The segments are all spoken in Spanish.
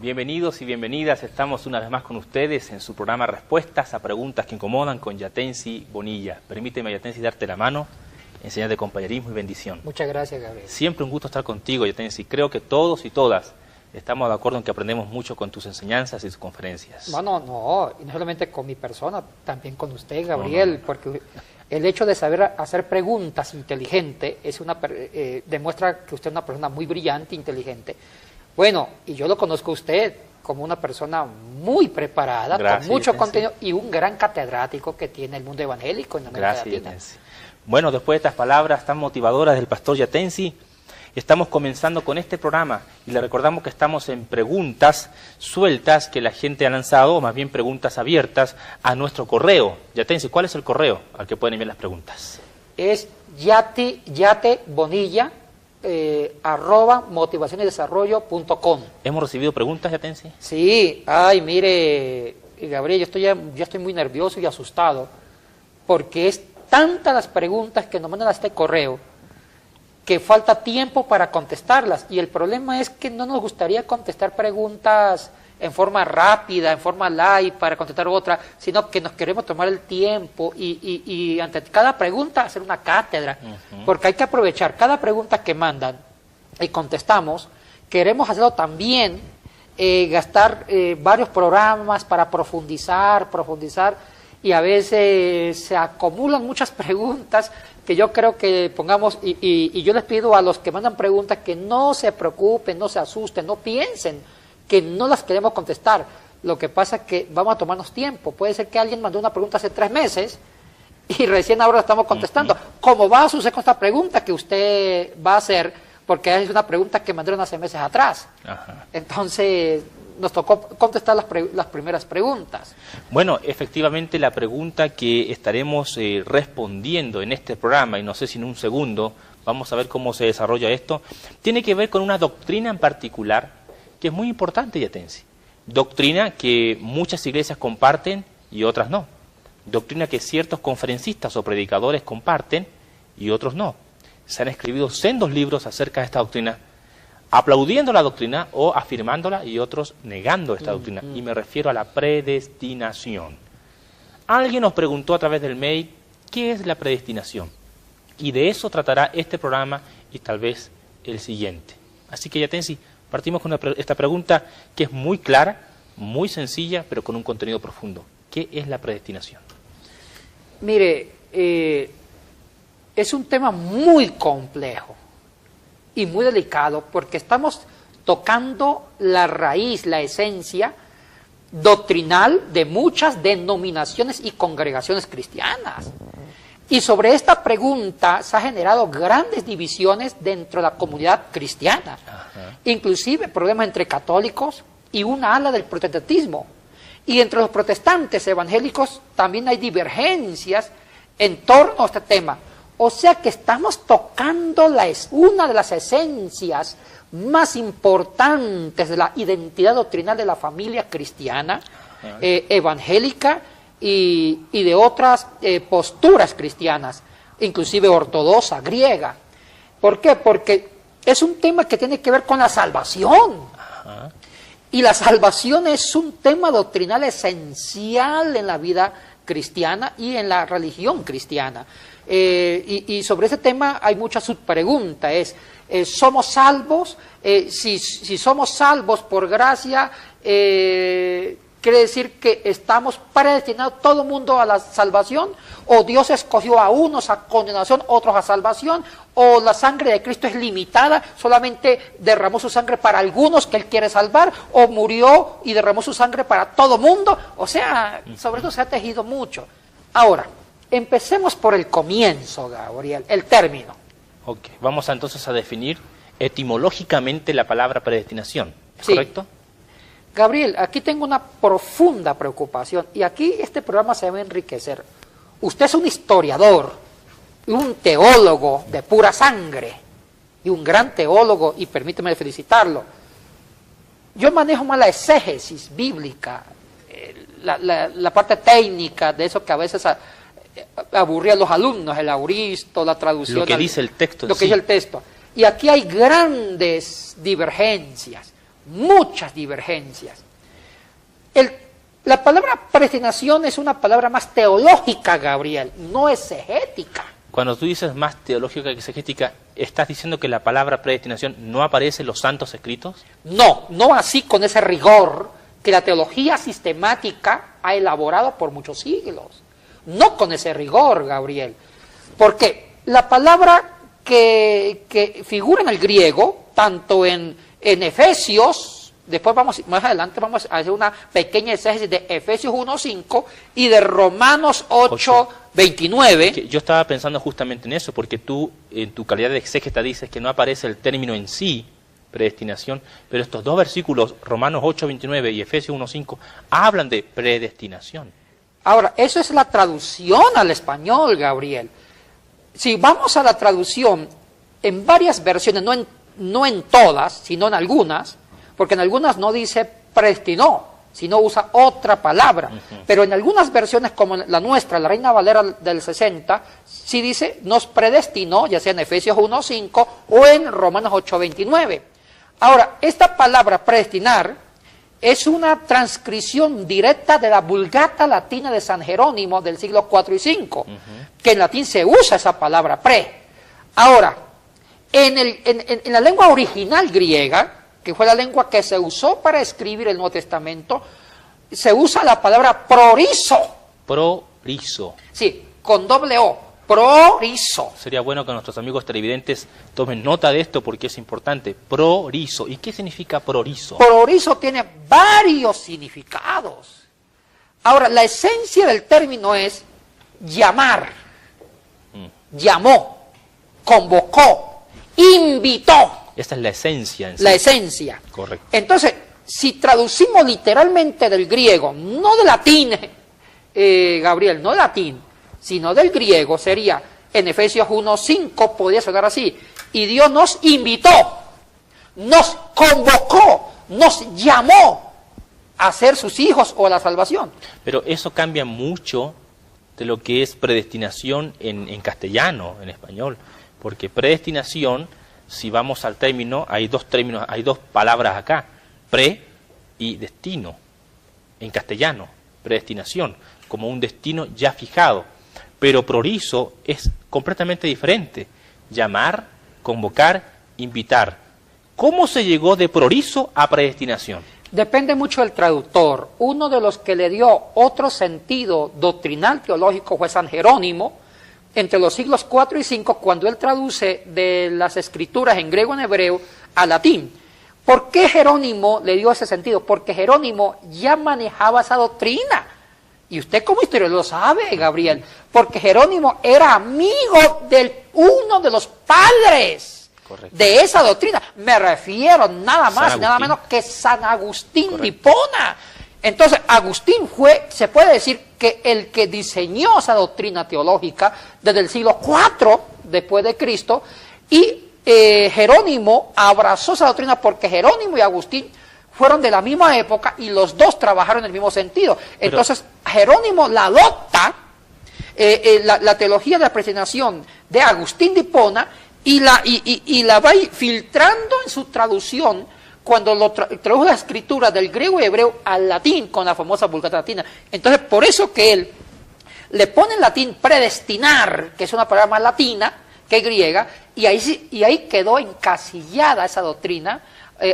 Bienvenidos y bienvenidas, estamos una vez más con ustedes en su programa Respuestas a Preguntas que Incomodan con Yatensi Bonilla. Permíteme, Yatensi, darte la mano en señal de compañerismo y bendición. Muchas gracias, Gabriel. Siempre un gusto estar contigo, Yatensi. Creo que todos y todas estamos de acuerdo en que aprendemos mucho con tus enseñanzas y tus conferencias. No, y no solamente con mi persona, también con usted, Gabriel, porque el hecho de saber hacer preguntas inteligentes demuestra que usted es una persona muy brillante, inteligente. Bueno, y yo lo conozco a usted como una persona muy preparada, gracias, con mucho Yatensi. contenido y un gran catedrático que tiene el mundo evangélico en América Gracias, Latina. Yatensi. Bueno, después de estas palabras tan motivadoras del pastor Yatensi, estamos comenzando con este programa y le recordamos que estamos en preguntas sueltas que la gente ha lanzado, o más bien preguntas abiertas, a nuestro correo. Yatensi, ¿cuál es el correo al que pueden enviar las preguntas? Es yatebonilla @motivacionesdesarrollo.com. ¿Hemos recibido preguntas, Yatensi? Sí, ay, mire, Gabriel, yo estoy muy nervioso y asustado porque es tantas las preguntas que nos mandan a este correo que falta tiempo para contestarlas, y el problema es que no nos gustaría contestar preguntas en forma rápida, en forma live para contestar otra, sino que nos queremos tomar el tiempo y ante cada pregunta hacer una cátedra, porque hay que aprovechar cada pregunta que mandan y contestamos. Queremos hacerlo también, gastar varios programas para profundizar, y a veces se acumulan muchas preguntas que yo creo que pongamos, y yo les pido a los que mandan preguntas que no se preocupen, no se asusten, no piensen que no las queremos contestar. Lo que pasa es que vamos a tomarnos tiempo. Puede ser que alguien mandó una pregunta hace 3 meses y recién ahora la estamos contestando. ¿Cómo va a suceder con esta pregunta que usted va a hacer? Porque es una pregunta que mandaron hace meses atrás. Ajá. Entonces nos tocó contestar las primeras preguntas. Bueno, efectivamente la pregunta que estaremos respondiendo en este programa, y no sé si en un segundo, vamos a ver cómo se desarrolla esto, tiene que ver con una doctrina en particular que es muy importante, Yatensi. Doctrina que muchas iglesias comparten y otras no. Doctrina que ciertos conferencistas o predicadores comparten y otros no. Se han escrito sendos libros acerca de esta doctrina, aplaudiendo la doctrina o afirmándola, y otros negando esta doctrina. Y me refiero a la predestinación. Alguien nos preguntó a través del mail, ¿qué es la predestinación? Y de eso tratará este programa y tal vez el siguiente. Así que, Yatensi, partimos con esta pregunta que es muy clara, muy sencilla, pero con un contenido profundo. ¿Qué es la predestinación? Mire, es un tema muy complejo y muy delicado porque estamos tocando la raíz, la esencia doctrinal de muchas denominaciones y congregaciones cristianas. Y sobre esta pregunta se han generado grandes divisiones dentro de la comunidad cristiana. Ajá. Inclusive problemas entre católicos y una ala del protestantismo. Y entre los protestantes evangélicos también hay divergencias en torno a este tema. O sea que estamos tocando una de las esencias más importantes de la identidad doctrinal de la familia cristiana, evangélica, y de otras posturas cristianas, inclusive ortodoxa, griega. ¿Por qué? Porque es un tema que tiene que ver con la salvación. Ajá. Y la salvación es un tema doctrinal esencial en la vida cristiana y en la religión cristiana. Y sobre ese tema hay muchas subpreguntas. ¿Somos salvos? Si somos salvos por gracia, ¿quiere decir que estamos predestinados todo el mundo a la salvación? ¿O Dios escogió a unos a condenación, otros a salvación? ¿O la sangre de Cristo es limitada? ¿Solamente derramó su sangre para algunos que Él quiere salvar? ¿O murió y derramó su sangre para todo mundo? O sea, sobre eso se ha tejido mucho. Ahora, empecemos por el comienzo, Gabriel, el término. Ok, vamos entonces a definir etimológicamente la palabra predestinación, ¿es correcto? Gabriel, aquí tengo una profunda preocupación y aquí este programa se va a enriquecer. Usted es un historiador, un teólogo de pura sangre y un gran teólogo, y permíteme felicitarlo. Yo manejo más la exégesis bíblica, la parte técnica de eso que a veces aburría a los alumnos, el auristo, la traducción. Lo que dice el texto. Lo que dice el texto. Y aquí hay grandes divergencias. muchas divergencias. La palabra predestinación es una palabra más teológica, Gabriel, no exegética. Cuando tú dices más teológica que exegética, ¿estás diciendo que la palabra predestinación no aparece en los santos escritos? No, no así con ese rigor que la teología sistemática ha elaborado por muchos siglos. No con ese rigor, Gabriel. Porque la palabra que figura en el griego, tanto en Efesios, después más adelante vamos a hacer una pequeña exégesis de Efesios 1:5 y de Romanos 8:29. Yo estaba pensando justamente en eso, porque tú, en tu calidad de exégeta, dices que no aparece el término en sí, predestinación, pero estos dos versículos, Romanos 8:29 y Efesios 1:5, hablan de predestinación. Ahora, eso es la traducción al español, Gabriel. Si vamos a la traducción, en varias versiones, no en todas, sino en algunas, porque en algunas no dice predestinó, sino usa otra palabra. Pero en algunas versiones, como la nuestra, la Reina Valera del 60, sí dice nos predestinó, ya sea en Efesios 1:5 o en Romanos 8:29. Ahora, esta palabra predestinar es una transcripción directa de la Vulgata latina de San Jerónimo del siglo IV y V, que en latín se usa esa palabra pre. Ahora, en la lengua original griega, que fue la lengua que se usó para escribir el Nuevo Testamento, se usa la palabra prorizo. Prorizo. Sí, con doble O, prorizo. Sería bueno que nuestros amigos televidentes tomen nota de esto porque es importante. Prorizo. ¿Y qué significa prorizo? Prorizo tiene varios significados. Ahora, la esencia del término es llamar, llamó, convocó, invitó. Esta es la esencia en sí. La esencia. Correcto. Entonces, si traducimos literalmente del griego, no de latín, Gabriel, no de latín, sino del griego, sería, en Efesios 1:5 podría sonar así, y Dios nos invitó, nos convocó, nos llamó a ser sus hijos o a la salvación. Pero eso cambia mucho de lo que es predestinación en castellano, en español, porque predestinación, si vamos al término, hay dos palabras acá, pre y destino, en castellano, predestinación, como un destino ya fijado, pero prorizo es completamente diferente, llamar, convocar, invitar. ¿Cómo se llegó de prorizo a predestinación? Depende mucho del traductor. Uno de los que le dio otro sentido doctrinal teológico fue San Jerónimo, entre los siglos IV y V, cuando él traduce de las escrituras en griego y en hebreo a latín. ¿Por qué Jerónimo le dio ese sentido? Porque Jerónimo ya manejaba esa doctrina. Y usted como historiador lo sabe, Gabriel, porque Jerónimo era amigo de uno de los padres. Correcto. De esa doctrina. Me refiero nada más y nada menos que San Agustín de Hipona. Entonces, Agustín fue, se puede decir, que el que diseñó esa doctrina teológica desde el siglo IV después de Cristo, y Jerónimo abrazó esa doctrina porque Jerónimo y Agustín fueron de la misma época y los dos trabajaron en el mismo sentido. Entonces, Jerónimo la adopta, la teología de la predestinación de Agustín de Hipona, y la va filtrando en su traducción cuando lo tradujo la escritura del griego y hebreo al latín con la famosa Vulgata latina. Entonces, por eso que él le pone en latín predestinar, que es una palabra más latina que griega, y ahí quedó encasillada esa doctrina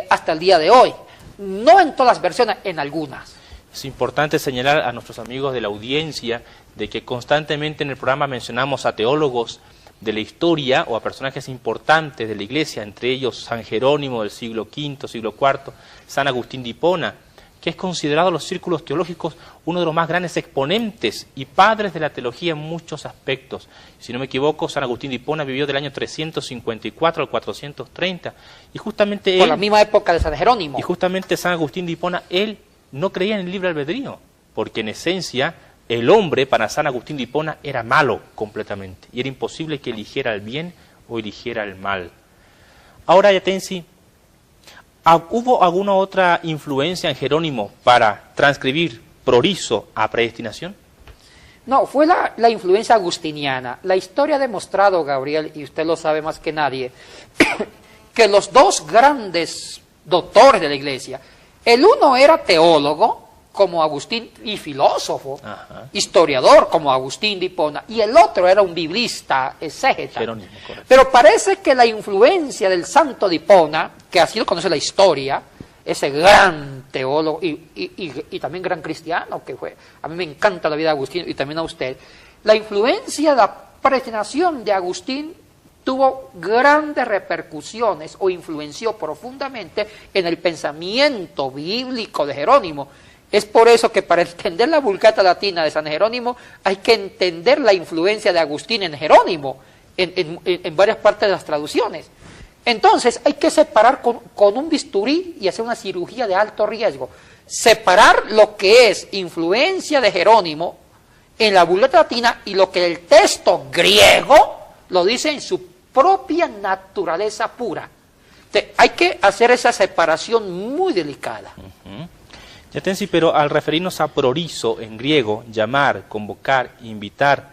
hasta el día de hoy. No en todas las versiones, en algunas. Es importante señalar a nuestros amigos de la audiencia de que constantemente en el programa mencionamos a teólogos de la historia o a personajes importantes de la Iglesia, entre ellos San Jerónimo del siglo V, siglo IV, San Agustín de Hipona, que es considerado en los círculos teológicos uno de los más grandes exponentes y padres de la teología en muchos aspectos. Si no me equivoco, San Agustín de Hipona vivió del año 354 al 430, y justamente por la misma época de San Jerónimo. Y justamente San Agustín de Hipona, él no creía en el libre albedrío, porque en esencia el hombre para San Agustín de Hipona era malo completamente, y era imposible que eligiera el bien o eligiera el mal. Ahora, Yatensi, ¿hubo alguna otra influencia en Jerónimo para transcribir prorizo a predestinación? No, fue la influencia agustiniana. La historia ha demostrado, Gabriel, y usted lo sabe más que nadie, que los dos grandes doctores de la Iglesia. El uno era teólogo, como Agustín, y filósofo, Ajá. historiador, como Agustín de Hipona, y el otro era un biblista, exégeta. Jerónimo, correcto. Pero parece que la influencia del santo de Hipona, que así lo conoce la historia, ese gran teólogo y también gran cristiano que fue, a mí me encanta la vida de Agustín y también a usted, la influencia de la predestinación de Agustín tuvo grandes repercusiones o influenció profundamente en el pensamiento bíblico de Jerónimo. Es por eso que para entender la Vulgata Latina de San Jerónimo hay que entender la influencia de Agustín en Jerónimo, en varias partes de las traducciones. Entonces hay que separar con un bisturí y hacer una cirugía de alto riesgo. Separar lo que es influencia de Jerónimo en la Vulgata Latina y lo que el texto griego lo dice en su propia naturaleza pura. Entonces, hay que hacer esa separación muy delicada. Yatensi, pero al referirnos a prorizo en griego, llamar, convocar, invitar,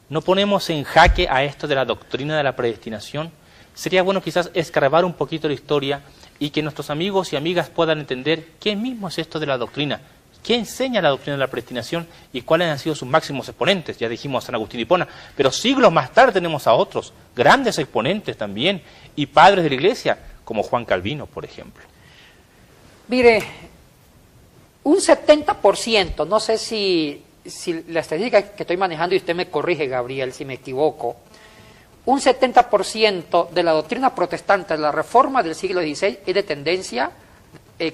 ¿no ponemos en jaque a esto de la doctrina de la predestinación? Sería bueno quizás escarbar un poquito la historia y que nuestros amigos y amigas puedan entender qué mismo es esto de la doctrina, qué enseña la doctrina de la predestinación y cuáles han sido sus máximos exponentes. Ya dijimos a San Agustín de Hipona, pero siglos más tarde tenemos a otros, grandes exponentes también, y padres de la Iglesia, como Juan Calvino, por ejemplo. Mire, un 70%, no sé si la estadística que estoy manejando, y usted me corrige, Gabriel, si me equivoco, un 70% de la doctrina protestante de la Reforma del siglo XVI es de tendencia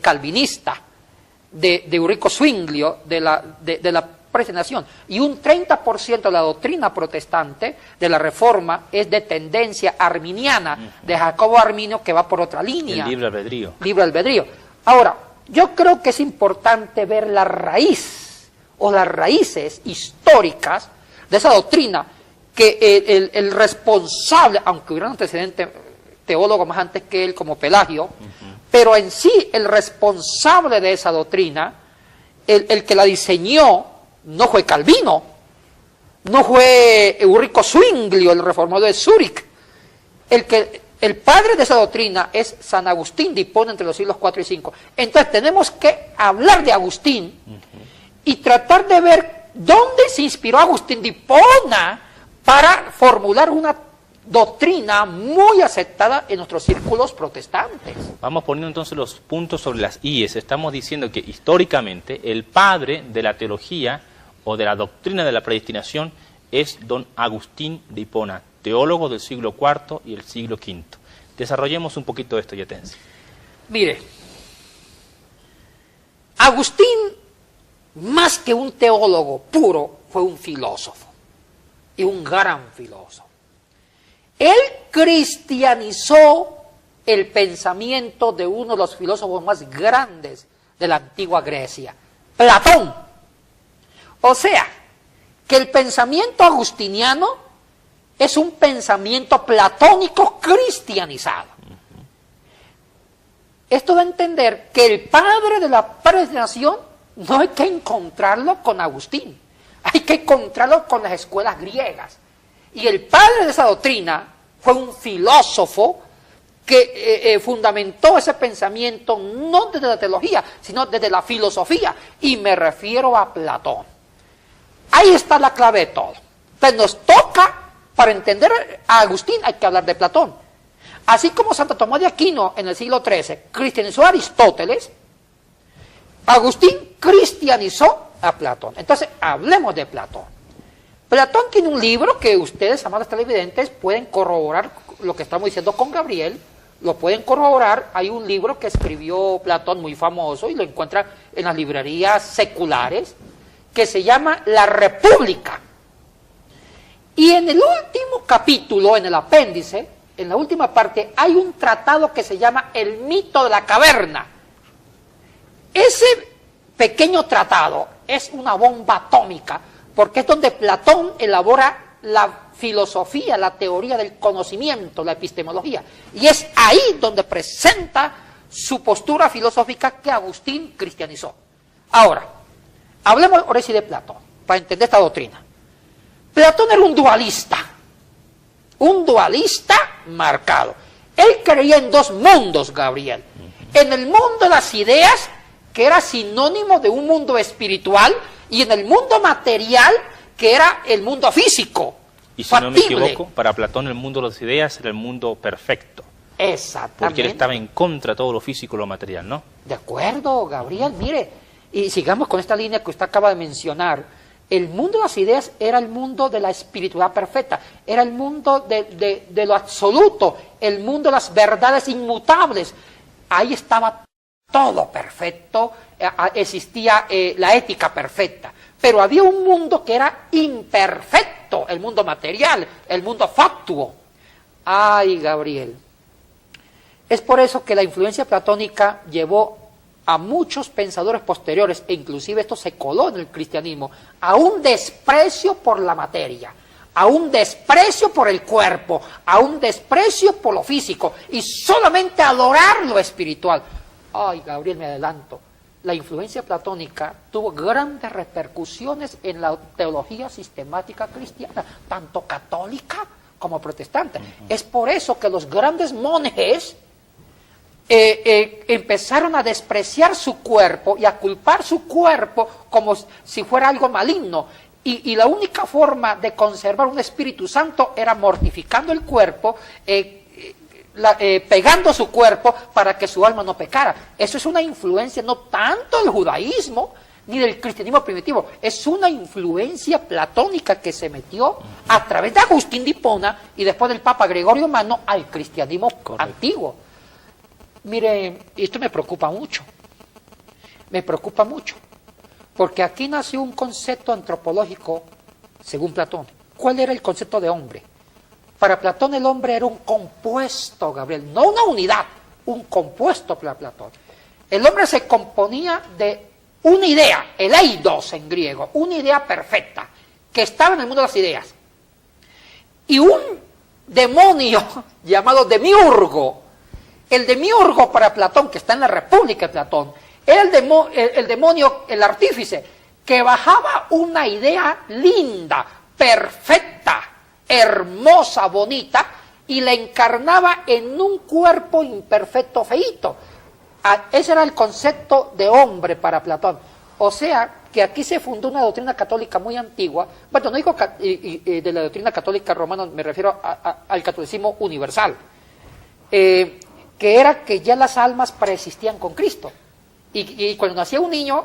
calvinista, de Eurico Zwinglio, de la predestinación, y un 30% de la doctrina protestante de la Reforma es de tendencia arminiana, de Jacobo Arminio, que va por otra línea. El libre albedrío. Libre albedrío. Ahora, yo creo que es importante ver la raíz o las raíces históricas de esa doctrina, que el responsable, aunque hubiera un antecedente teólogo más antes que él, como Pelagio, pero en sí el responsable de esa doctrina, el que la diseñó, no fue Calvino, no fue Eurico Zwinglio, el reformador de Zúrich. El padre de esa doctrina es San Agustín de Hipona entre los siglos IV y V. Entonces tenemos que hablar de Agustín y tratar de ver dónde se inspiró Agustín de Hipona para formular una doctrina muy aceptada en nuestros círculos protestantes. Vamos poniendo entonces los puntos sobre las íes. Estamos diciendo que históricamente el padre de la teología o de la doctrina de la predestinación es don Agustín de Hipona, teólogo del siglo IV y el siglo V. Desarrollemos un poquito esto, Yatensi. Mire, Agustín, más que un teólogo puro, fue un filósofo, y un gran filósofo. Él cristianizó el pensamiento de uno de los filósofos más grandes de la antigua Grecia, Platón. O sea, que el pensamiento agustiniano es un pensamiento platónico cristianizado. Esto da a entender que el padre de la predestinación no hay que encontrarlo con Agustín, hay que encontrarlo con las escuelas griegas. Y el padre de esa doctrina fue un filósofo que fundamentó ese pensamiento no desde la teología, sino desde la filosofía, y me refiero a Platón. Ahí está la clave de todo. Entonces nos toca, para entender a Agustín, hay que hablar de Platón. Así como Santo Tomás de Aquino en el siglo XIII cristianizó a Aristóteles, Agustín cristianizó a Platón. Entonces, hablemos de Platón. Platón tiene un libro que ustedes, amados televidentes, pueden corroborar lo que estamos diciendo con Gabriel, lo pueden corroborar. Hay un libro que escribió Platón muy famoso y lo encuentra en las librerías seculares, que se llama La República. Y en el último capítulo, en el apéndice, en la última parte, hay un tratado que se llama El mito de la caverna. Ese pequeño tratado es una bomba atómica, porque es donde Platón elabora la filosofía, la teoría del conocimiento, la epistemología. Y es ahí donde presenta su postura filosófica que Agustín cristianizó. Ahora, hablemos ahora sí de Platón, para entender esta doctrina. Platón era un dualista marcado. Él creía en dos mundos, Gabriel. En el mundo de las ideas, que era sinónimo de un mundo espiritual, y en el mundo material, que era el mundo físico. Y si factible. no me equivoco, para Platón el mundo de las ideas era el mundo perfecto. Exactamente. Porque él estaba en contra de todo lo físico y lo material, ¿no? De acuerdo, Gabriel, mire, y sigamos con esta línea que usted acaba de mencionar. El mundo de las ideas era el mundo de la espiritualidad perfecta, era el mundo de lo absoluto, el mundo de las verdades inmutables. Ahí estaba todo perfecto, existía la ética perfecta. Pero había un mundo que era imperfecto, el mundo material, el mundo factuo. Ay, Gabriel. Es por eso que la influencia platónica llevó a muchos pensadores posteriores, e inclusive esto se coló en el cristianismo, a un desprecio por la materia, a un desprecio por el cuerpo, a un desprecio por lo físico, y solamente adorar lo espiritual. Ay, Gabriel, me adelanto. La influencia platónica tuvo grandes repercusiones en la teología sistemática cristiana, tanto católica como protestante. Es por eso que los grandes monjes empezaron a despreciar su cuerpo y a culpar su cuerpo como si fuera algo maligno. Y la única forma de conservar un Espíritu Santo era mortificando el cuerpo, pegando su cuerpo para que su alma no pecara. Eso es una influencia no tanto del judaísmo ni del cristianismo primitivo, es una influencia platónica que se metió a través de Agustín de Hipona y después del Papa Gregorio Magno al cristianismo antiguo. Mire, esto me preocupa mucho, porque aquí nació un concepto antropológico según Platón. ¿Cuál era el concepto de hombre? Para Platón el hombre era un compuesto, Gabriel, no una unidad, un compuesto para Platón. El hombre se componía de una idea, el eidos en griego, una idea perfecta, que estaba en el mundo de las ideas. Y un demonio llamado demiurgo. El demiurgo para Platón, que está en la República de Platón, era el demonio, el artífice, que bajaba una idea linda, perfecta, hermosa, bonita, y la encarnaba en un cuerpo imperfecto, feíto. Ese era el concepto de hombre para Platón. O sea, que aquí se fundó una doctrina católica muy antigua. Bueno, no digo de la doctrina católica romana, me refiero al catolicismo universal. Que era que ya las almas preexistían con Cristo. Y cuando nacía un niño,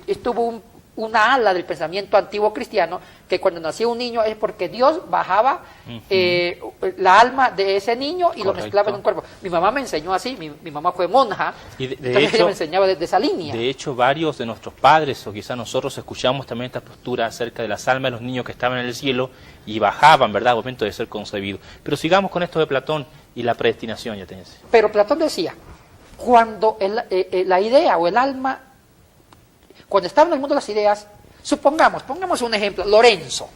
estuvo una ala del pensamiento antiguo cristiano, que cuando nacía un niño es porque Dios bajaba la alma de ese niño y lo mezclaba en un cuerpo. Mi mamá me enseñó así, mi mamá fue monja, y de entonces hecho, ella me enseñaba desde esa línea. De hecho, varios de nuestros padres, o quizás nosotros, escuchamos también esta postura acerca de las almas de los niños que estaban en el cielo y bajaban, ¿verdad?, al momento de ser concebidos. Pero sigamos con esto de Platón y la predestinación, ya tenés. Pero Platón decía, cuando la idea o el alma, cuando estaba en el mundo de las ideas, pongamos un ejemplo, Lorenzo.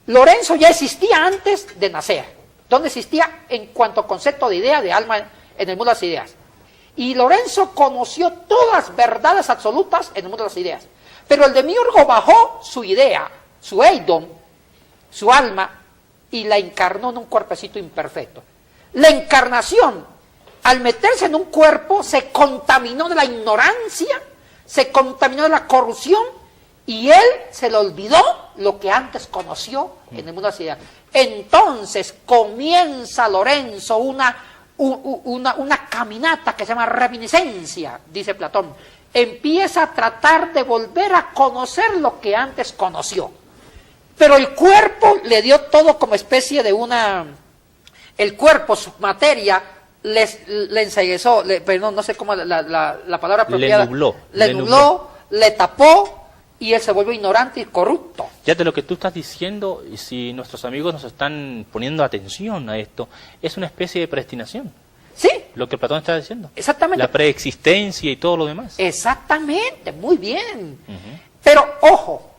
Lorenzo ya existía antes de nacer. ¿Dónde existía en cuanto a concepto de idea, de alma, en el mundo de las ideas? Y Lorenzo conoció todas las verdades absolutas en el mundo de las ideas. Pero el demiurgo bajó su idea, su eidon, su alma, y la encarnó en un cuerpecito imperfecto. La encarnación, al meterse en un cuerpo, se contaminó de la ignorancia, se contaminó de la corrupción, y él se le olvidó lo que antes conoció en el mundo de las ideas. Entonces comienza Lorenzo una caminata que se llama reminiscencia, dice Platón. Empieza a tratar de volver a conocer lo que antes conoció. Pero el cuerpo le dio todo como especie de el cuerpo, su materia, le enceguezó, perdón, no sé cómo la palabra apropiada. Le nubló, le tapó, y él se volvió ignorante y corrupto. Ya de lo que tú estás diciendo, y si nuestros amigos nos están poniendo atención a esto, es una especie de predestinación. Sí. Lo que Platón está diciendo. Exactamente. La preexistencia y todo lo demás. Exactamente, muy bien. Pero, ojo,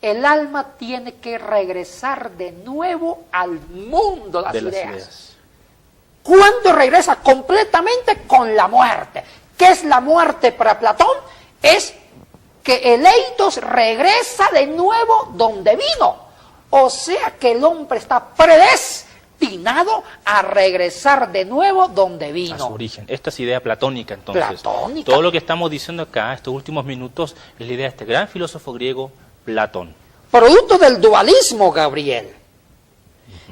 el alma tiene que regresar de nuevo al mundo de las ideas. ¿Cuándo regresa? Completamente con la muerte. ¿Qué es la muerte para Platón? Es que el eidos regresa de nuevo donde vino. O sea que el hombre está predestinado destinado a regresar de nuevo donde vino. A su origen. Esta es idea platónica, entonces. Platónica. Todo lo que estamos diciendo acá, estos últimos minutos, es la idea de este gran filósofo griego, Platón. Producto del dualismo, Gabriel.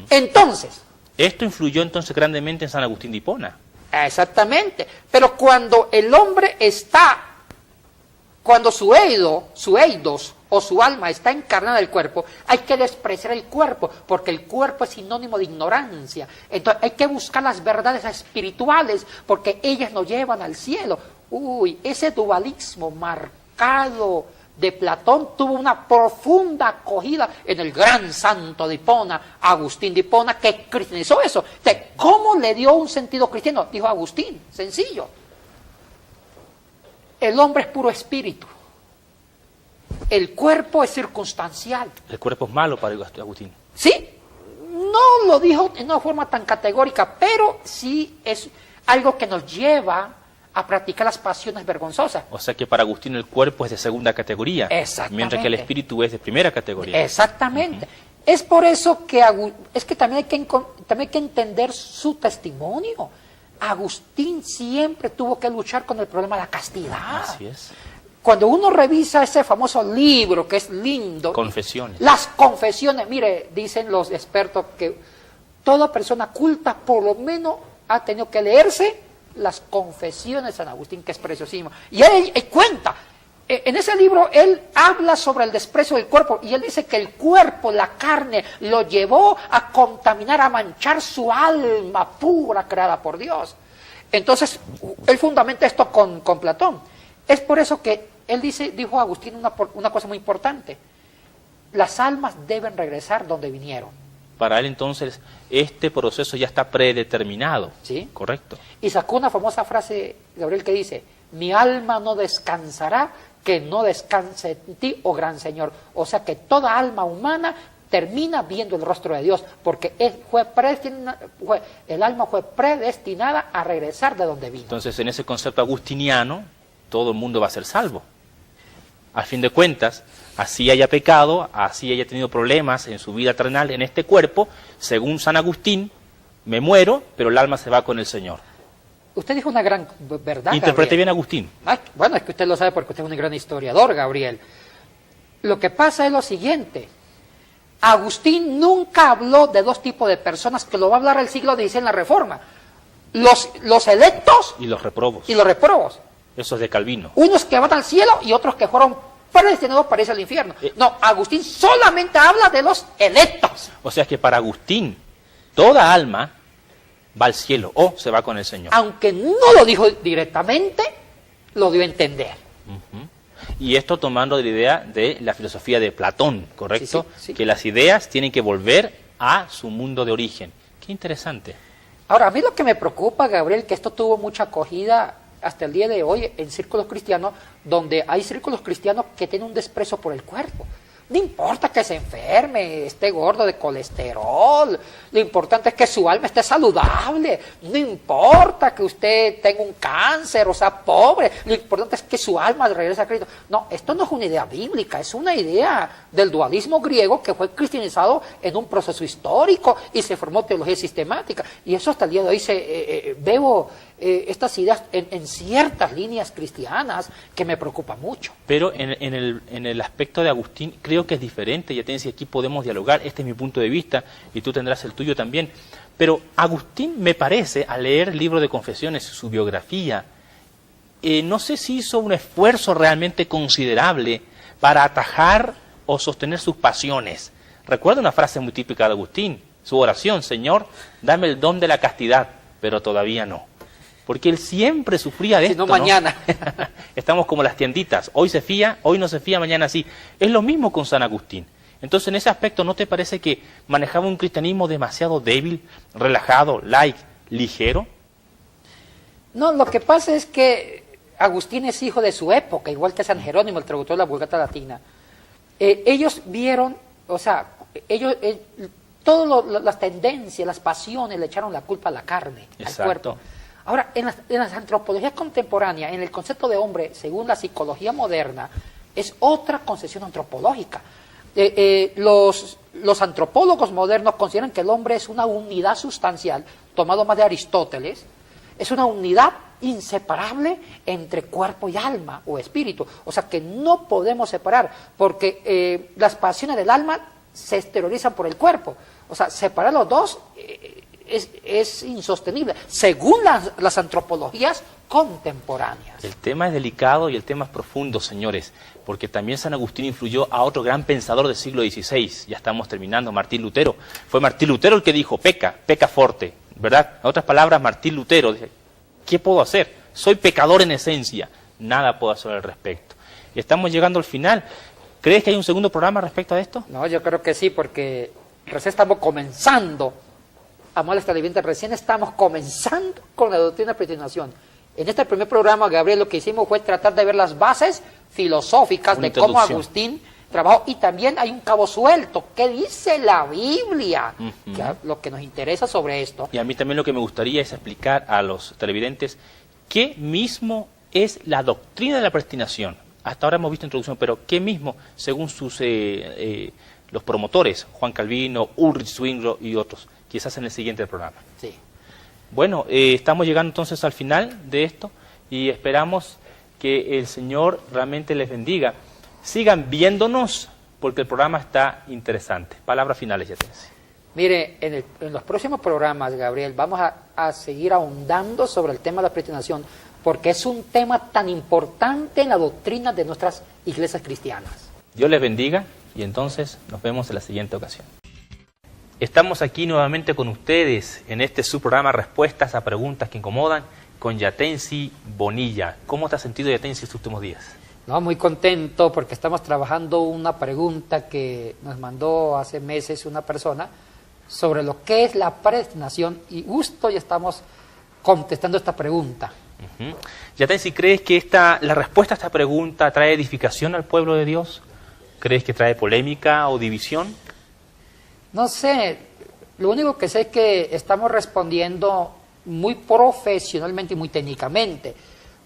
Entonces, Esto influyó entonces grandemente en San Agustín de Hipona. exactamente. Pero cuando el hombre está, cuando su eidos o su alma está encarnada en el cuerpo, hay que despreciar el cuerpo, porque el cuerpo es sinónimo de ignorancia. Entonces hay que buscar las verdades espirituales, porque ellas nos llevan al cielo. Uy, ese dualismo marcado de Platón tuvo una profunda acogida en el gran santo de Hipona, Agustín de Hipona, que cristianizó eso. Entonces, ¿cómo le dio un sentido cristiano? Dijo Agustín, sencillo. El hombre es puro espíritu. El cuerpo es circunstancial. El cuerpo es malo para Agustín. ¿Sí? No lo dijo en una forma tan categórica, pero sí es algo que nos lleva a practicar las pasiones vergonzosas. O sea que para Agustín el cuerpo es de segunda categoría, Exactamente. mientras que el espíritu es de primera categoría. Exactamente. Es por eso que también hay que entender su testimonio. Agustín siempre tuvo que luchar con el problema de la castidad. Así es. Cuando uno revisa ese famoso libro que es lindo, Confesiones. las confesiones, mire, dicen los expertos que toda persona culta por lo menos ha tenido que leerse las confesiones de San Agustín, que es preciosísimo. Y él cuenta, en ese libro él habla sobre el desprecio del cuerpo, y él dice que el cuerpo, la carne, lo llevó a contaminar, a manchar su alma pura creada por Dios. Entonces, él fundamenta esto con Platón. Es por eso que él dijo Agustín una cosa muy importante: las almas deben regresar donde vinieron. Para él entonces este proceso ya está predeterminado. ¿Sí? Correcto. Y sacó una famosa frase, Gabriel, que dice: mi alma no descansará que no descanse en ti, oh gran Señor. O sea que toda alma humana termina viendo el rostro de Dios, porque el alma fue predestinada a regresar de donde vino. Entonces en ese concepto agustiniano todo el mundo va a ser salvo. Al fin de cuentas, así haya pecado, así haya tenido problemas en su vida terrenal, en este cuerpo, según San Agustín, me muero, pero el alma se va con el Señor. Usted dijo una gran verdad, Interprete Gabriel. bien Agustín. Ay, bueno, es que usted lo sabe porque usted es un gran historiador, Gabriel. Lo que pasa es lo siguiente: Agustín nunca habló de dos tipos de personas, que lo va a hablar el siglo XVI en la Reforma: los electos Y los reprobos. y los reprobos. Eso es de Calvino. Unos que van al cielo y otros que fueron predestinados para irse al infierno. No, Agustín solamente habla de los electos. O sea que para Agustín, toda alma va al cielo o se va con el Señor. Aunque no lo dijo directamente, lo dio a entender. Y esto tomando de la idea de la filosofía de Platón, ¿correcto? Sí, sí. Que las ideas tienen que volver a su mundo de origen. Qué interesante. Ahora, a mí lo que me preocupa, Gabriel, que esto tuvo mucha acogida hasta el día de hoy en círculos cristianos, donde hay círculos cristianos que tienen un desprecio por el cuerpo. No importa que se enferme, esté gordo de colesterol, lo importante es que su alma esté saludable, no importa que usted tenga un cáncer o sea pobre, lo importante es que su alma regrese a Cristo. No, esto no es una idea bíblica, es una idea del dualismo griego que fue cristianizado en un proceso histórico y se formó teología sistemática. Y eso hasta el día de hoy veo estas ideas en ciertas líneas cristianas que me preocupa mucho. Pero en el aspecto de Agustín creo que es diferente. Ya tienes, y aquí podemos dialogar. Este es mi punto de vista y tú tendrás el tuyo también. Pero Agustín, me parece, al leer el libro de Confesiones, su biografía, no sé si hizo un esfuerzo realmente considerable para atajar o sostener sus pasiones. Recuerdo una frase muy típica de Agustín, su oración: Señor, dame el don de la castidad, pero todavía no. Porque él siempre sufría de esto, no mañana. ¿no? Estamos como las tienditas, hoy se fía, hoy no se fía, mañana sí. Es lo mismo con San Agustín. Entonces, en ese aspecto, ¿no te parece que manejaba un cristianismo demasiado débil, relajado, light, ligero? No, lo que pasa es que Agustín es hijo de su época, igual que San Jerónimo, el traductor de la Vulgata Latina. Ellos vieron, o sea, todas las tendencias, las pasiones le echaron la culpa a la carne, Exacto. al cuerpo. Ahora, en las antropologías contemporáneas, en el concepto de hombre, según la psicología moderna, es otra concepción antropológica. Los antropólogos modernos consideran que el hombre es una unidad sustancial, tomado más de Aristóteles, es una unidad inseparable entre cuerpo y alma o espíritu. O sea que no podemos separar, porque las pasiones del alma se exteriorizan por el cuerpo. O sea, separar los dos es insostenible, según las antropologías contemporáneas. El tema es delicado y el tema es profundo, señores, porque también San Agustín influyó a otro gran pensador del siglo XVI, ya estamos terminando, Martín Lutero. Fue Martín Lutero el que dijo, peca forte, ¿verdad? En otras palabras, Martín Lutero dice, ¿qué puedo hacer? Soy pecador en esencia, nada puedo hacer al respecto. Y estamos llegando al final. ¿Crees que hay un segundo programa respecto a esto? No, yo creo que sí, porque recién estamos comenzando, amables televidentes, recién estamos comenzando con la doctrina de predestinación. En este primer programa, Gabriel, lo que hicimos fue tratar de ver las bases filosóficas de cómo Agustín trabajó, y también hay un cabo suelto. ¿Qué dice la Biblia? Que es lo que nos interesa sobre esto. Y a mí también lo que me gustaría es explicar a los televidentes qué mismo es la doctrina de la predestinación. Hasta ahora hemos visto introducción, pero qué mismo, según sus los promotores, Juan Calvino, Ulrich Zwingli y otros, quizás en el siguiente programa. Sí. Bueno, estamos llegando entonces al final de esto y esperamos que el Señor realmente les bendiga. Sigan viéndonos porque el programa está interesante. Palabras finales, Yatensi. Mire, en los próximos programas, Gabriel, vamos a seguir ahondando sobre el tema de la predestinación, porque es un tema tan importante en la doctrina de nuestras iglesias cristianas. Dios les bendiga y entonces nos vemos en la siguiente ocasión. Estamos aquí nuevamente con ustedes en este su programa Respuestas a Preguntas que Incomodan con Yatensi Bonilla. ¿Cómo te has sentido, Yatensi, estos últimos días? No, muy contento porque estamos trabajando una pregunta que nos mandó hace meses una persona sobre lo que es la predestinación y justo ya estamos contestando esta pregunta. Yatensi, ¿crees que la respuesta a esta pregunta trae edificación al pueblo de Dios? ¿Crees que trae polémica o división? No sé, lo único que sé es que estamos respondiendo muy profesionalmente y muy técnicamente,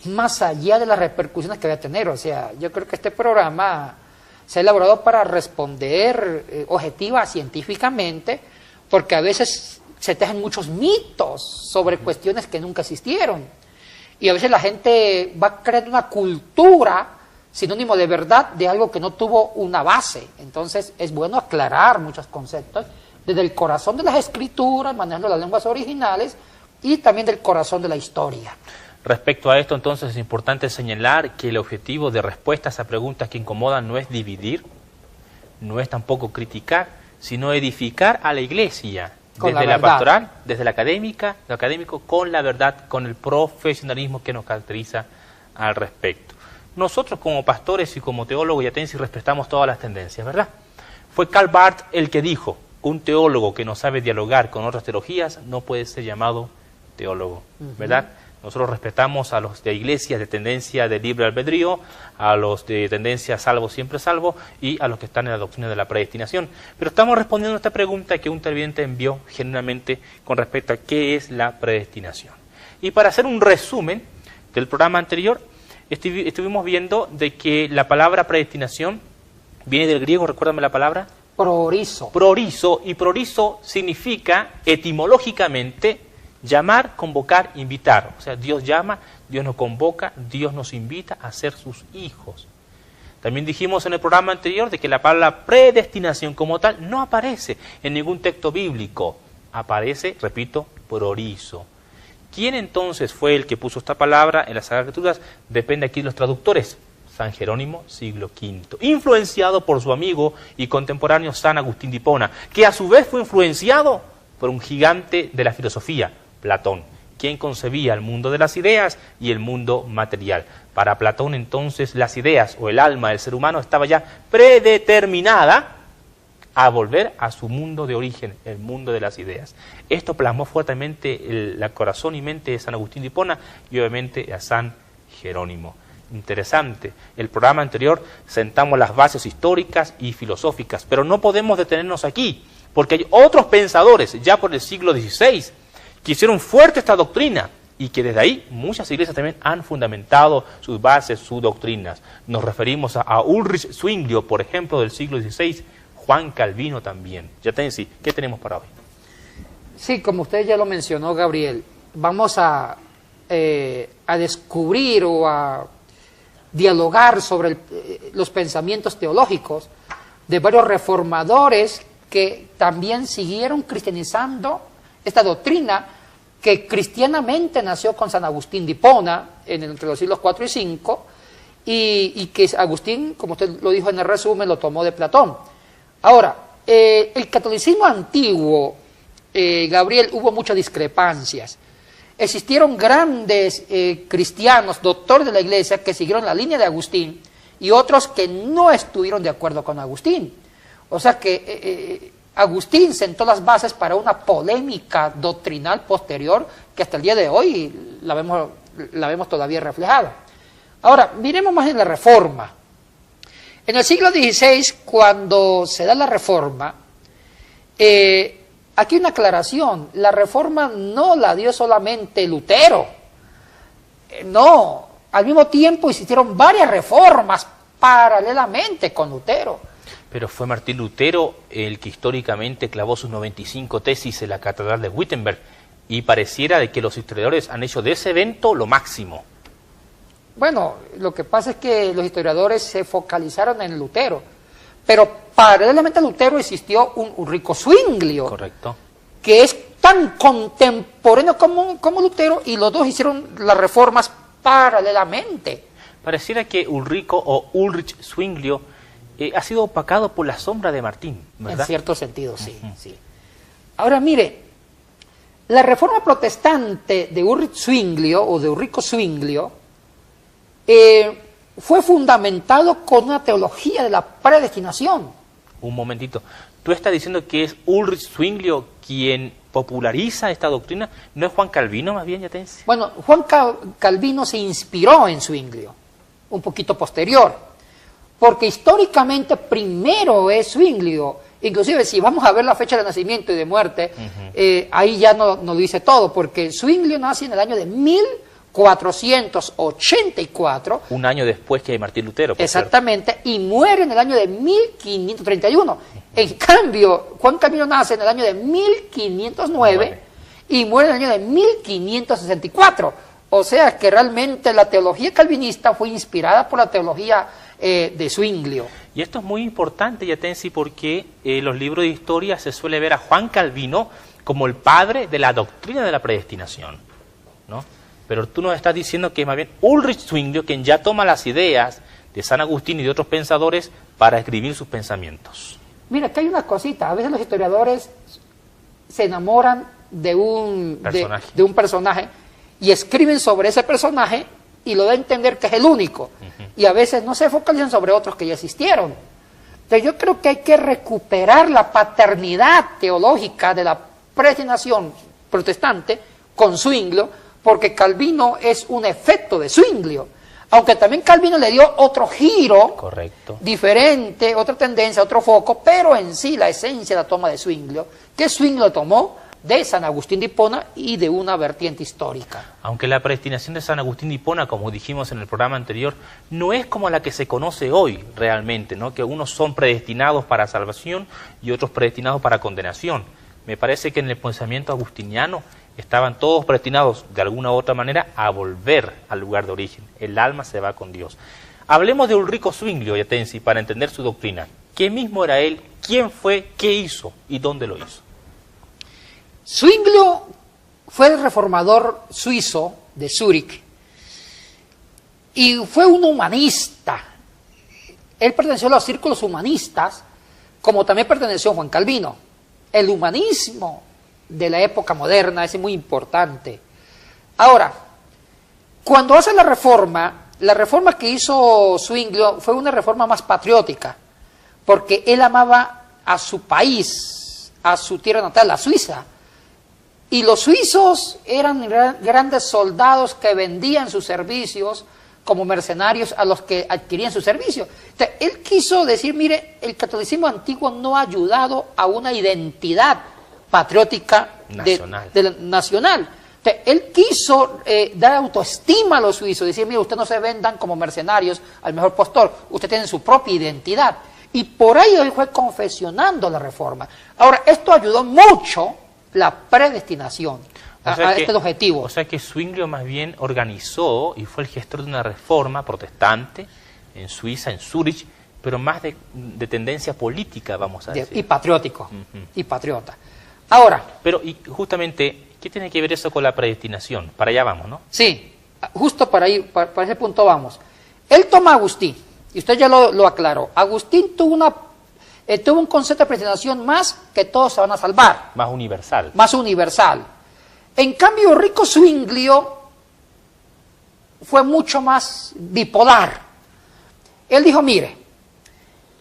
más allá de las repercusiones que va a tener. O sea, yo creo que este programa se ha elaborado para responder objetiva, científicamente, porque a veces se tejen muchos mitos sobre cuestiones que nunca existieron. Y a veces la gente va creando una cultura sinónimo de verdad de algo que no tuvo una base. Entonces es bueno aclarar muchos conceptos desde el corazón de las escrituras, manejando las lenguas originales y también del corazón de la historia. Respecto a esto, entonces, es importante señalar que el objetivo de respuestas a preguntas que incomodan no es dividir, no es tampoco criticar, sino edificar a la iglesia, desde la pastoral, desde la académica, lo académico, con la verdad, con el profesionalismo que nos caracteriza al respecto. Nosotros como pastores y como teólogos Yatensi respetamos todas las tendencias, ¿verdad? Fue Karl Barth el que dijo, un teólogo que no sabe dialogar con otras teologías no puede ser llamado teólogo, ¿verdad? Nosotros respetamos a los de iglesias de tendencia de libre albedrío, a los de tendencia salvo siempre salvo y a los que están en la doctrina de la predestinación. Pero estamos respondiendo a esta pregunta que un televidente envió genuinamente con respecto a qué es la predestinación. Y para hacer un resumen del programa anterior, estuvimos viendo de que la palabra predestinación viene del griego, recuérdame la palabra. Proorizo. Proorizo, y proorizo significa etimológicamente llamar, convocar, invitar. O sea, Dios llama, Dios nos convoca, Dios nos invita a ser sus hijos. También dijimos en el programa anterior de que la palabra predestinación como tal no aparece en ningún texto bíblico. Aparece, repito, proorizo. ¿Quién entonces fue el que puso esta palabra en las Sagradas Escrituras? Depende aquí de los traductores. San Jerónimo, siglo V, influenciado por su amigo y contemporáneo San Agustín de Hipona, que a su vez fue influenciado por un gigante de la filosofía, Platón, quien concebía el mundo de las ideas y el mundo material. Para Platón entonces las ideas o el alma del ser humano estaba ya predeterminada a volver a su mundo de origen, el mundo de las ideas. Esto plasmó fuertemente el corazón y mente de San Agustín de Hipona y obviamente a San Jerónimo. Interesante. El programa anterior sentamos las bases históricas y filosóficas, pero no podemos detenernos aquí, porque hay otros pensadores ya por el siglo XVI que hicieron fuerte esta doctrina y que desde ahí muchas iglesias también han fundamentado sus bases, sus doctrinas. Nos referimos a Ulrich Zwingli, por ejemplo, del siglo XVI, Juan Calvino también. Ya te decía, ¿qué tenemos para hoy? Sí, como usted ya lo mencionó, Gabriel, vamos a descubrir o a dialogar sobre los pensamientos teológicos de varios reformadores que también siguieron cristianizando esta doctrina que cristianamente nació con San Agustín de Hipona entre los siglos IV y V y que Agustín, como usted lo dijo en el resumen, lo tomó de Platón. Ahora, el catolicismo antiguo, Gabriel, hubo muchas discrepancias. Existieron grandes cristianos, doctores de la Iglesia, que siguieron la línea de Agustín y otros que no estuvieron de acuerdo con Agustín. O sea que Agustín sentó las bases para una polémica doctrinal posterior que hasta el día de hoy la vemos todavía reflejada. Ahora, miremos más en la Reforma. En el siglo XVI, cuando se da la Reforma, aquí una aclaración, la Reforma no la dio solamente Lutero, no, al mismo tiempo existieron varias reformas paralelamente con Lutero. Pero fue Martín Lutero el que históricamente clavó sus 95 tesis en la Catedral de Wittenberg y pareciera de que los historiadores han hecho de ese evento lo máximo. Bueno, lo que pasa es que los historiadores se focalizaron en Lutero, pero paralelamente a Lutero existió un Ulrico Zwinglio, correcto, que es tan contemporáneo como Lutero, y los dos hicieron las reformas paralelamente. Pareciera que Ulrico o Ulrich Zwinglio ha sido opacado por la sombra de Martín, ¿verdad? En cierto sentido, sí, sí. Ahora mire, la reforma protestante de Ulrich Zwinglio o de Ulrico Zwinglio fue fundamentado con una teología de la predestinación. Un momentito, ¿tú estás diciendo que es Ulrich Zwinglio quien populariza esta doctrina? ¿No es Juan Calvino más bien, ya te dice? Bueno, Juan Calvino se inspiró en Zwinglio, un poquito posterior, porque históricamente primero es Zwinglio. Inclusive si vamos a ver la fecha de nacimiento y de muerte, ahí ya no dice todo, porque Zwinglio nace en el año de 1484. Un año después que Martín Lutero. Exactamente, y muere en el año de 1531. En cambio, Juan Calvino nace en el año de 1509 y muere en el año de 1564. O sea que realmente la teología calvinista fue inspirada por la teología de Zwinglio. Y esto es muy importante, Yatensi, porque en los libros de historia se suele ver a Juan Calvino como el padre de la doctrina de la predestinación, ¿no? Pero tú nos estás diciendo que es más bien Ulrich Zwinglio quien ya toma las ideas de San Agustín y de otros pensadores para escribir sus pensamientos. Mira, que hay una cosita, a veces los historiadores se enamoran de un personaje y escriben sobre ese personaje y lo da a entender que es el único. Y a veces no se focalizan sobre otros que ya existieron. Entonces yo creo que hay que recuperar la paternidad teológica de la predestinación protestante con Zwinglio, porque Calvino es un efecto de Zwinglio. Aunque también Calvino le dio otro giro, correcto, diferente, otra tendencia, otro foco, pero en sí la esencia la toma de Zwinglio, que Zwinglio tomó de San Agustín de Hipona y de una vertiente histórica. Aunque la predestinación de San Agustín de Hipona, como dijimos en el programa anterior, no es como la que se conoce hoy realmente, ¿no? Que unos son predestinados para salvación y otros predestinados para condenación. Me parece que en el pensamiento agustiniano estaban todos predestinados de alguna u otra manera a volver al lugar de origen. El alma se va con Dios. Hablemos de Ulrico Zwinglio, Yatensi, para entender su doctrina. ¿Qué mismo era él? ¿Quién fue? ¿Qué hizo? ¿Y dónde lo hizo? Zwinglio fue el reformador suizo de Zúrich y fue un humanista. Él perteneció a los círculos humanistas, como también perteneció Juan Calvino. El humanismo de la época moderna es muy importante. Ahora, cuando hace la reforma que hizo Zwinglio fue una reforma más patriótica, porque él amaba a su país, a su tierra natal, a Suiza. Y los suizos eran grandes soldados que vendían sus servicios como mercenarios a los que adquirían sus servicios. Entonces, él quiso decir, mire, el catolicismo antiguo no ha ayudado a una identidad patriótica nacional. Entonces, él quiso dar autoestima a los suizos, decir, mire, ustedes no se vendan como mercenarios al mejor postor, ustedes tienen su propia identidad. Y por ahí él fue confesionando la reforma. Ahora, esto ayudó mucho la predestinación a este objetivo. O sea que Zwinglio más bien organizó y fue el gestor de una reforma protestante en Suiza, en Zúrich, pero más de tendencia política, vamos a decir. Y patriótico, y patriota. Ahora... Pero, y justamente, ¿qué tiene que ver eso con la predestinación? Para allá vamos, ¿no? Sí, justo para ese punto vamos. Él toma a Agustín, y usted ya lo aclaró. Agustín tuvo un concepto de predestinación más que todos se van a salvar. Más universal. Más universal. En cambio, Rico Zwinglio fue mucho más bipolar. Él dijo, mire,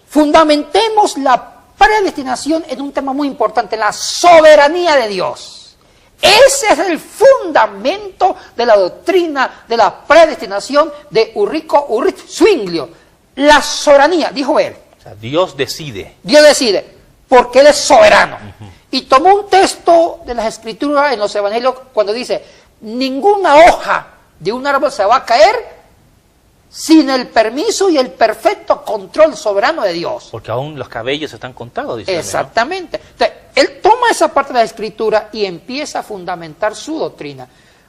fundamentemos la predestinación en un tema muy importante, la soberanía de Dios. Ese es el fundamento de la doctrina de la predestinación de Ulrico Zwinglio. La soberanía, dijo él. O sea, Dios decide. Dios decide, porque Él es soberano. Y tomó un texto de las Escrituras en los Evangelios cuando dice, ninguna hoja de un árbol se va a caer sin el permiso y el perfecto control soberano de Dios. Porque aún los cabellos están contados, dice. Exactamente. Entonces, él toma esa parte de la Escritura y empieza a fundamentar su doctrina.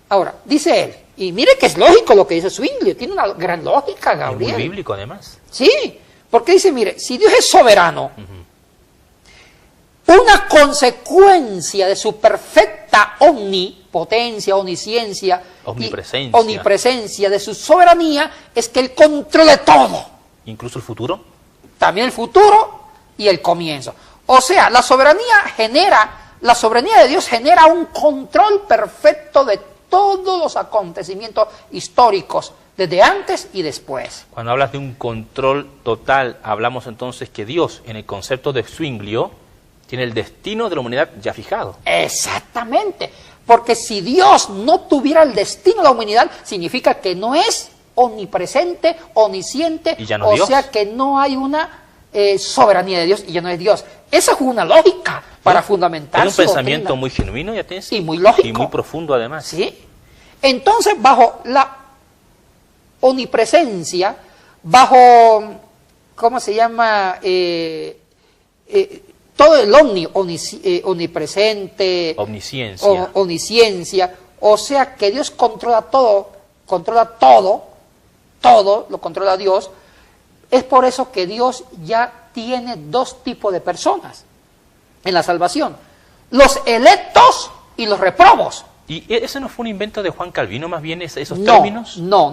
Ahora, dice él, y mire que es lógico lo que dice Zwinglio, tiene una gran lógica, Gabriel. Es muy bíblico, además. Sí, porque dice, mire, si Dios es soberano, una consecuencia de su perfecta omnipotencia, omnisciencia, omnipresencia de su soberanía es que Él controle todo. ¿Incluso el futuro? También el futuro y el comienzo. O sea, la soberanía de Dios genera un control perfecto de todos los acontecimientos históricos, desde antes y después. Cuando hablas de un control total, hablamos entonces que Dios, en el concepto de Zwinglio, tiene el destino de la humanidad ya fijado. Exactamente, porque si Dios no tuviera el destino de la humanidad, significa que no es omnipresente, omnisciente, ¿Y ya no Dios? Sea que no hay una soberanía de Dios y ya no es Dios. Esa es una lógica para fundamentar es un pensamiento muy genuino, ya tienes, y muy lógico. Y muy profundo además. Sí. Entonces, bajo la omnipresencia, bajo, ¿cómo se llama? Todo el omnipresente, omnisciencia, o sea que Dios controla todo, lo controla Dios. Es por eso que Dios ya tiene dos tipos de personas en la salvación: los electos y los reprobos. ¿Y ese no fue un invento de Juan Calvino, más bien, esos términos? No,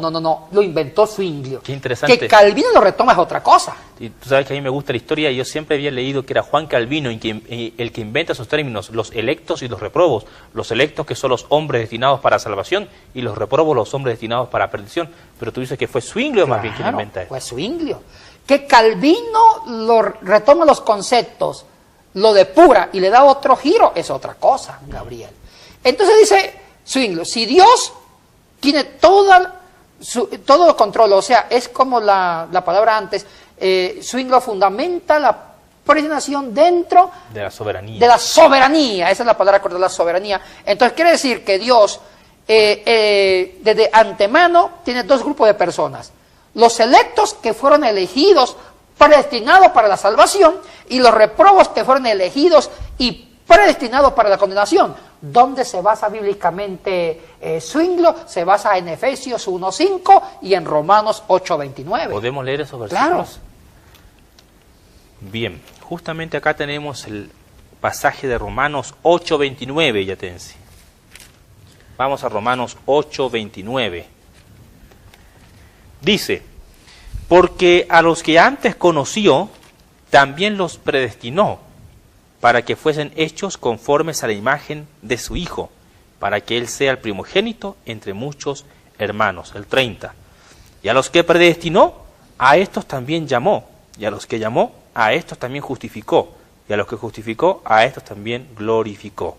lo inventó Zwinglio. Qué interesante. Que Calvino lo retoma es otra cosa. Y tú sabes que a mí me gusta la historia, y yo siempre había leído que era Juan Calvino el que inventa esos términos, los electos y los reprobos. Los electos, que son los hombres destinados para salvación, y los reprobos, los hombres destinados para perdición. Pero tú dices que fue Zwinglio más bien quien inventa eso. Fue Zwinglio. Que Calvino retoma los conceptos, lo depura y le da otro giro, es otra cosa, Gabriel. Entonces dice Zwinglio, si Dios tiene todo el control, o sea, es como la palabra antes, Zwinglio fundamenta la predestinación dentro de la soberanía. De la soberanía, esa es la palabra correcta, la soberanía. Entonces quiere decir que Dios, desde antemano, tiene dos grupos de personas: los electos, que fueron elegidos, predestinados para la salvación, y los reprobos, que fueron elegidos y predestinados para la condenación. ¿Dónde se basa bíblicamente Zwinglio? Se basa en Efesios 1:5 y en Romanos 8:29. ¿Podemos leer esos versículos? Claro. Bien, justamente acá tenemos el pasaje de Romanos 8:29, Yatensi. Vamos a Romanos 8:29. Dice: porque a los que antes conoció, también los predestinó, para que fuesen hechos conformes a la imagen de su Hijo, para que Él sea el primogénito entre muchos hermanos. El 30. Y a los que predestinó, a estos también llamó. Y a los que llamó, a estos también justificó. Y a los que justificó, a estos también glorificó.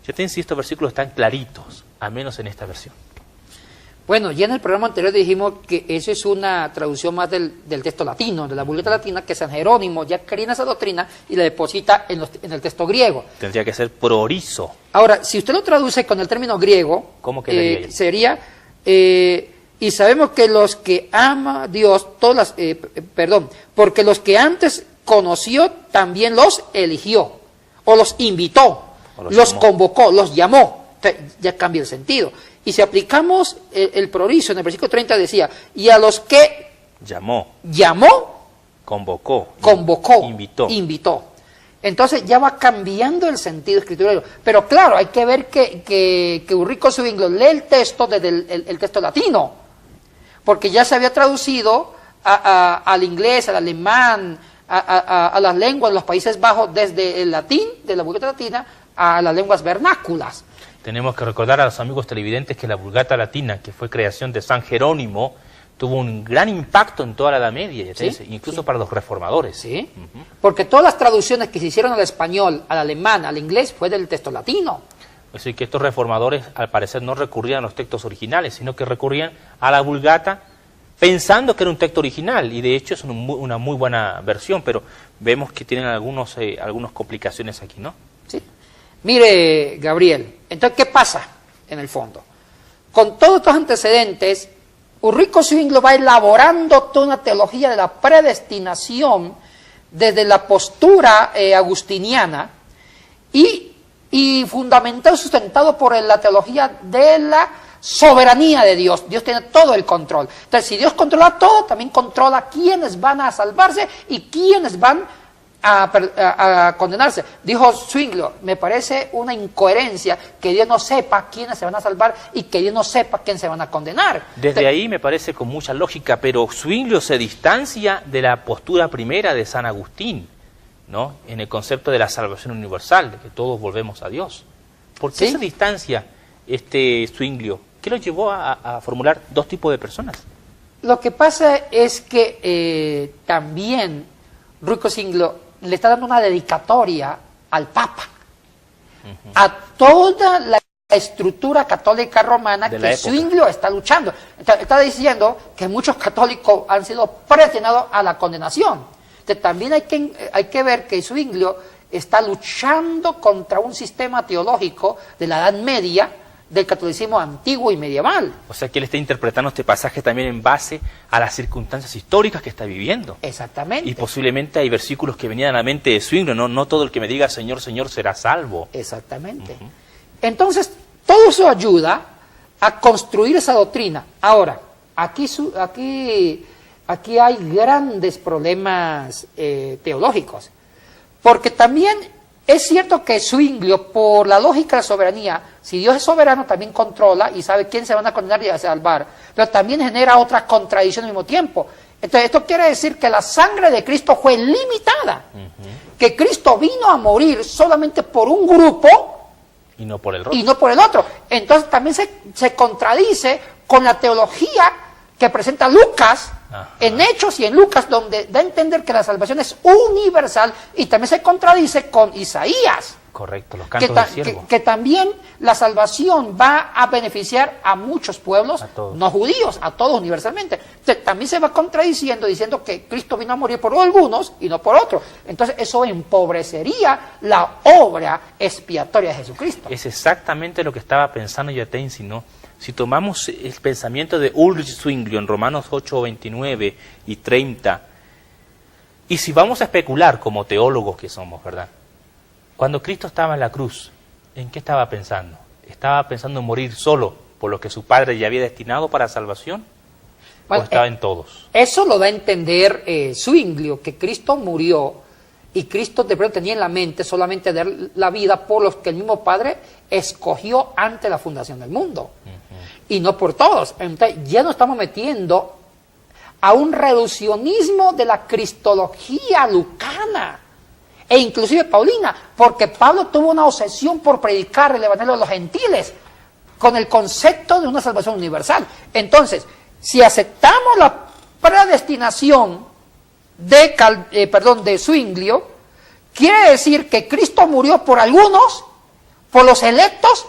Ya te insisto, estos versículos están claritos, al menos en esta versión. Bueno, ya en el programa anterior dijimos que eso es una traducción más del texto latino, de la Vulgata latina, que San Jerónimo ya quería esa doctrina y la deposita en el texto griego. Tendría que ser prorizo. Ahora, si usted lo traduce con el término griego, ¿cómo quedaría? Sería Y sabemos que los que ama a Dios, porque los que antes conoció también los eligió, o los invitó, los convocó, los llamó. Entonces, ya cambia el sentido. Y si aplicamos el proviso, en el versículo 30 decía, y a los que llamó, convocó, invitó. Entonces ya va cambiando el sentido escritural. Pero claro, hay que ver que Ulrico Zwinglio lee el texto desde el texto latino, porque ya se había traducido al inglés, al alemán, a las lenguas de los Países Bajos, desde el latín, de la Vulgata Latina, a las lenguas vernáculas. Tenemos que recordar a los amigos televidentes que la Vulgata Latina, que fue creación de San Jerónimo, tuvo un gran impacto en toda la Edad Media, ¿sí? Incluso para los reformadores. Sí, porque todas las traducciones que se hicieron al español, al alemán, al inglés, fue del texto latino. Así que estos reformadores, al parecer, no recurrían a los textos originales, sino que recurrían a la Vulgata pensando que era un texto original, y de hecho es una muy buena versión, pero vemos que tienen algunas complicaciones aquí, ¿no? Sí. Mire, Gabriel, entonces, ¿qué pasa en el fondo? Con todos estos antecedentes, Ulrico Zwinglio va elaborando toda una teología de la predestinación desde la postura agustiniana y fundamentado, sustentado por la teología de la soberanía de Dios. Dios tiene todo el control. Entonces, si Dios controla todo, también controla quiénes van a salvarse y quiénes van a condenarse. Dijo Zwinglio, me parece una incoherencia que Dios no sepa quiénes se van a salvar y que Dios no sepa quién se van a condenar. Desde ahí me parece con mucha lógica, pero Zwinglio se distancia de la postura primera de San Agustín, ¿no? En el concepto de la salvación universal, de que todos volvemos a Dios. ¿Por qué se distancia Zwinglio? ¿Qué lo llevó a formular dos tipos de personas? Lo que pasa es que también Ulrico Zwinglio le está dando una dedicatoria al Papa, a toda la estructura católica romana que Zwinglio está luchando. Está diciendo que muchos católicos han sido predestinados a la condenación. Entonces, también hay que ver que Zwinglio está luchando contra un sistema teológico de la Edad Media, del catolicismo antiguo y medieval. O sea que él está interpretando este pasaje también en base a las circunstancias históricas que está viviendo. Exactamente. Y posiblemente hay versículos que venían a la mente de Zwinglio, no todo el que me diga Señor, Señor será salvo. Exactamente. Entonces, todo eso ayuda a construir esa doctrina. Ahora, aquí hay grandes problemas teológicos, porque también es cierto que Zwinglio, por la lógica de la soberanía, si Dios es soberano, también controla y sabe quién se van a condenar y a salvar, pero también genera otra contradicción al mismo tiempo. Entonces, esto quiere decir que la sangre de Cristo fue limitada, que Cristo vino a morir solamente por un grupo y no por el otro. Entonces, también se contradice con la teología que presenta Lucas, en Hechos y en Lucas, donde da a entender que la salvación es universal, y también se contradice con Isaías. Correcto, los cantos del siervo. Que también la salvación va a beneficiar a muchos pueblos no judíos, a todos universalmente. Entonces, también se va contradiciendo, diciendo que Cristo vino a morir por algunos y no por otros. Entonces, eso empobrecería la obra expiatoria de Jesucristo. Es exactamente lo que estaba pensando Yatensi, ¿no? Si tomamos el pensamiento de Ulrich Zwinglio en Romanos 8, 29 y 30, y si vamos a especular como teólogos que somos, ¿verdad? Cuando Cristo estaba en la cruz, ¿en qué estaba pensando? ¿Estaba pensando en morir solo por lo que su Padre ya había destinado para salvación? Bueno, ¿o estaba en todos? Eso lo da a entender Zwinglio, que Cristo murió y Cristo de pronto tenía en la mente solamente dar la vida por los que el mismo Padre escogió antes de la fundación del mundo. Y no por todos. Entonces, ya nos estamos metiendo a un reduccionismo de la cristología lucana e inclusive paulina, porque Pablo tuvo una obsesión por predicar el evangelio de los gentiles con el concepto de una salvación universal. Entonces, si aceptamos la predestinación de Zwinglio, quiere decir que Cristo murió por algunos, por los electos,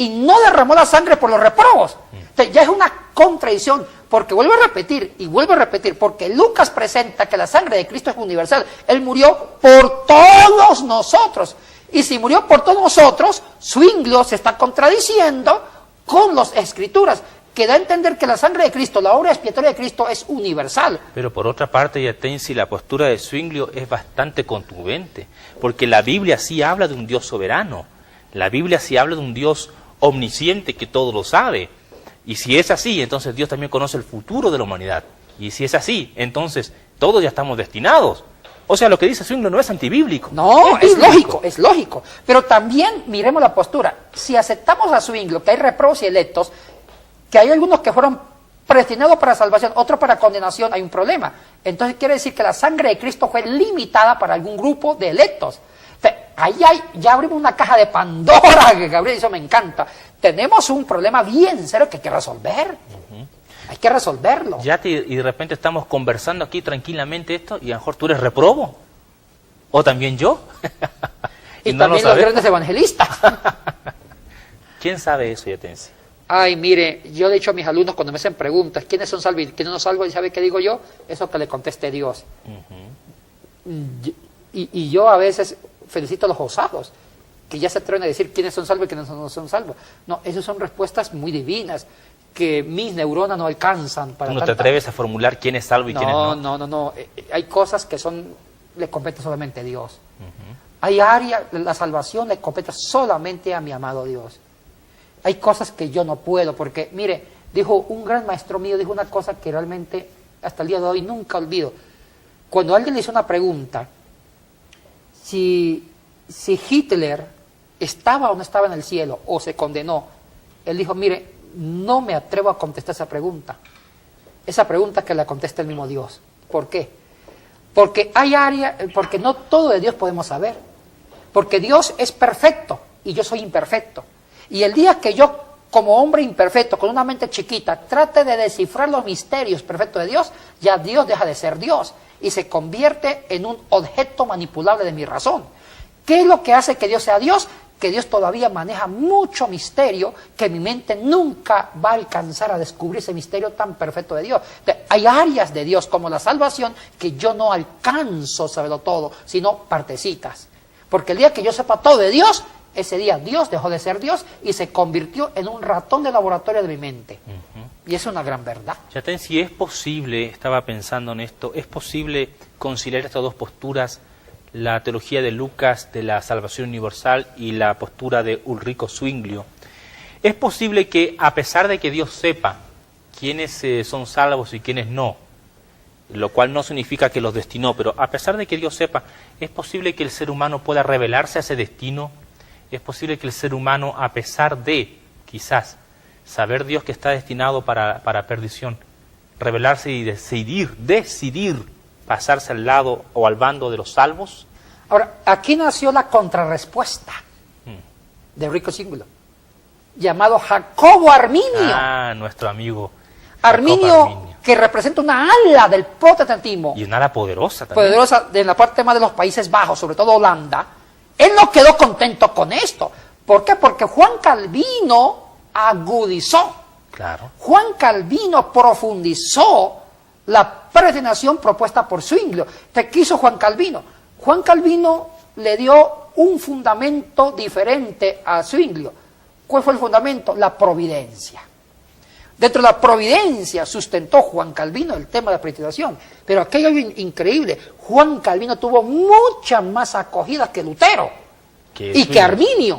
y no derramó la sangre por los reprobos. Entonces, ya es una contradicción, porque vuelvo a repetir, porque Lucas presenta que la sangre de Cristo es universal. Él murió por todos nosotros. Y si murió por todos nosotros, Zwinglio se está contradiciendo con las Escrituras, que da a entender que la sangre de Cristo, la obra expiatoria de Cristo es universal. Pero por otra parte, Yatensi, la postura de Zwinglio es bastante contundente, porque la Biblia sí habla de un Dios soberano, la Biblia sí habla de un Dios omnisciente que todo lo sabe, y si es así, entonces Dios también conoce el futuro de la humanidad, y si es así, entonces todos ya estamos destinados. O sea, lo que dice Zwinglio no es antibíblico. No, es lógico. Pero también miremos la postura. Si aceptamos a Zwinglio, que hay reprobos y electos, que hay algunos que fueron predestinados para salvación, otros para condenación, hay un problema. Entonces quiere decir que la sangre de Cristo fue limitada para algún grupo de electos. O sea, ya abrimos una caja de Pandora, que Gabriel, eso me encanta. Tenemos un problema bien serio que hay que resolver. Hay que resolverlo. Y de repente estamos conversando aquí tranquilamente esto, y a lo mejor tú eres reprobo. O también yo. y no también los grandes evangelistas. ¿Quién sabe eso, Yatensi? Ay, mire, yo le he dicho a mis alumnos cuando me hacen preguntas, ¿quiénes son salvos y quiénes no salvos? ¿Y sabe qué digo yo? Eso que le conteste Dios. Y yo a veces felicito a los osados, que ya se atreven a decir quiénes son salvos y quiénes no son salvos. No, esas son respuestas muy divinas, que mis neuronas no alcanzan para... ¿Tú no te atreves a formular quién es salvo y quién no? No. Hay cosas que le compete solamente a Dios. Hay áreas, la salvación le compete solamente a mi amado Dios. Hay cosas que yo no puedo, porque, mire, dijo un gran maestro mío, dijo una cosa que realmente hasta el día de hoy nunca olvido. Cuando alguien le hizo una pregunta, si Hitler estaba o no estaba en el cielo, o se condenó, él dijo, mire, no me atrevo a contestar esa pregunta. Esa pregunta que la contesta el mismo Dios. ¿Por qué? Porque hay áreas, porque no todo de Dios podemos saber. Porque Dios es perfecto y yo soy imperfecto. Y el día que yo, como hombre imperfecto, con una mente chiquita, trate de descifrar los misterios perfectos de Dios, ya Dios deja de ser Dios y se convierte en un objeto manipulable de mi razón. ¿Qué es lo que hace que Dios sea Dios? Que Dios todavía maneja mucho misterio, que mi mente nunca va a alcanzar a descubrir ese misterio tan perfecto de Dios. Entonces, hay áreas de Dios, como la salvación, que yo no alcanzo a saberlo todo, sino partecitas. Porque el día que yo sepa todo de Dios, ese día Dios dejó de ser Dios y se convirtió en un ratón de laboratorio de mi mente. Y es una gran verdad. Si es posible, estaba pensando en esto, es posible conciliar estas dos posturas, la teología de Lucas de la salvación universal y la postura de Ulrico Zwinglio. Es posible que, a pesar de que Dios sepa quiénes son salvos y quiénes no, lo cual no significa que los destinó, pero a pesar de que Dios sepa, es posible que el ser humano pueda revelarse a ese destino. Es posible que el ser humano, a pesar de, quizás, saber Dios que está destinado para perdición, revelarse y decidir pasarse al lado o al bando de los salvos. Ahora, aquí nació la contrarrespuesta de Ulrico Zwinglio, llamado Jacobo Arminio. Ah, nuestro amigo Arminio, que representa una ala del protestantismo. Y una ala poderosa también. Poderosa en la parte más de los Países Bajos, sobre todo Holanda. Él no quedó contento con esto. ¿Por qué? Porque Juan Calvino agudizó. Claro. Juan Calvino profundizó la predestinación propuesta por Zwinglio. ¿Qué hizo Juan Calvino? Juan Calvino le dio un fundamento diferente a Zwinglio. ¿Cuál fue el fundamento? La providencia. Dentro de la providencia sustentó Juan Calvino el tema de la predestinación. Pero aquí hay algo increíble. Juan Calvino tuvo mucha más acogida que Lutero que Arminio.